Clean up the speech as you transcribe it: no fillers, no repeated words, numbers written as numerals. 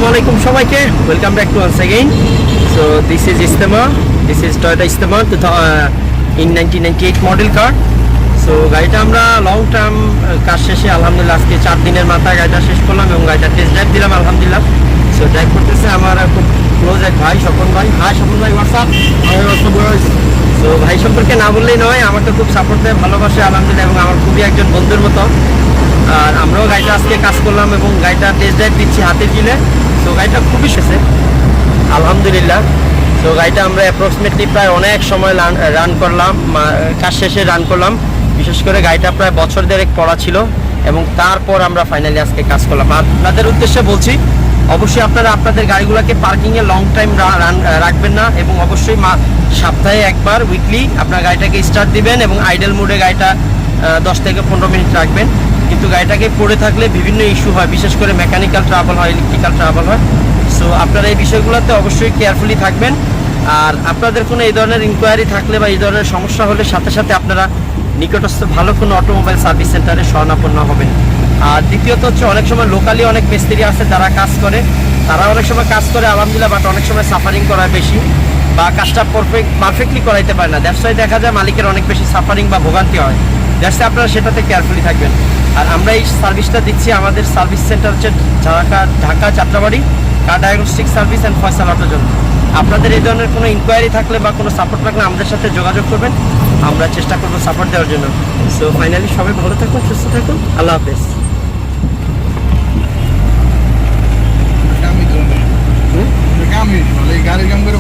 Assalamualaikum সবাইকে welcome back to once again. So this is Estima. This is Toyota Estima in 1998 model car. So গাড়িটা আমরা long term কাজ শেষে আলহামদুলিল্লাহ আজকে 4 দিনের মাথায় গাড়িটা শেষ করলাম এবং গাড়িটা টেস্ট ড্রাইভ দিলাম আলহামদুলিল্লাহ। সো ড্রাইভ করতেছে আমার খুব ক্লোজ এক ভাই স্বপন ভাই। হাই স্বপন ভাই, হোয়াটসঅ্যাপ। সো ভাই সম্পর্কে না বললেই নয়, আমাকে খুব সাপোর্ট দেয়, ভালোবাসে আলহামদুলিল্লাহ এবং আমার খুবই একজন বন্ধুর মতো। আর আমরাও গাড়িটা আজকে কাজ করলাম এবং গাড়িটা টেস্ট ড্রাইভ দিচ্ছি হাতে গিলে। সো গাড়িটা খুবই শেষে আলহামদুলিল্লাহ। সো গাড়িটা আমরা অ্যাপ্রক্সিমেটলি প্রায় অনেক সময় রান করলাম, কাজ শেষে রান করলাম। বিশেষ করে গাড়িটা প্রায় বছর দেড়েক পড়া ছিল এবং তারপর আমরা ফাইনালি আজকে কাজ করলাম। আর আপনাদের উদ্দেশ্যে বলছি, অবশ্যই আপনারা আপনাদের গাড়িগুলোকে পার্কিংয়ে লং টাইম রাখবেন না এবং অবশ্যই সপ্তাহে একবার উইকলি আপনার গাড়িটাকে স্টার্ট দিবেন এবং আইডল মোডে গাড়িটা 10 থেকে 15 মিনিট রাখবেন। কিন্তু গাড়িটাকে পড়ে থাকলে বিভিন্ন ইস্যু হয়, বিশেষ করে মেকানিক্যাল ট্রাবল হয়, ইলেকট্রিক্যাল ট্রাবল হয়। সো আপনারা এই বিষয়গুলোতে অবশ্যই কেয়ারফুলি থাকবেন। আর আপনাদের কোনো এই ধরনের ইনকোয়ারি থাকলে বা এই ধরনের সমস্যা হলে সাথে সাথে আপনারা নিকটস্থ ভালো কোনো অটোমোবাইল সার্ভিস সেন্টারে শরণাপন্ন হবেন। আর দ্বিতীয়ত হচ্ছে, অনেক সময় লোকালি অনেক মিস্ত্রি আছে যারা কাজ করে, তারা অনেক সময় কাজ করে আলহামদুলিল্লাহ, বাট অনেক সময় সাফারিং করায় বেশি বা কাজটা পারফেক্টলি করাইতে পারে না। দ্যাটস ওয়াই দেখা যায় মালিকের অনেক বেশি সাফারিং বা ভোগান্তি হয়। দ্যাটস ওয়াই আপনারা সেটাতে কেয়ারফুলি থাকবেন। আর আমরা এই সার্ভিসটা দিচ্ছি, আমাদের সার্ভিস সেন্টার হচ্ছে ঢাকা যাত্রাবাড়ি কার ডায়াগনস্টিক সার্ভিস অ্যান্ড ফয়সাল অটোর জন্য। আপনাদের এই ধরনের কোনো ইনকোয়ারি থাকলে বা কোনো সাপোর্ট লাগলে আমাদের সাথে যোগাযোগ করবেন, আমরা চেষ্টা করবো সাপোর্ট দেওয়ার জন্য। সো ফাইনালি সবাই ভালো থাকুন, সুস্থ থাকুন, আল্লাহ হাফেজ। গাড়ির কাম করে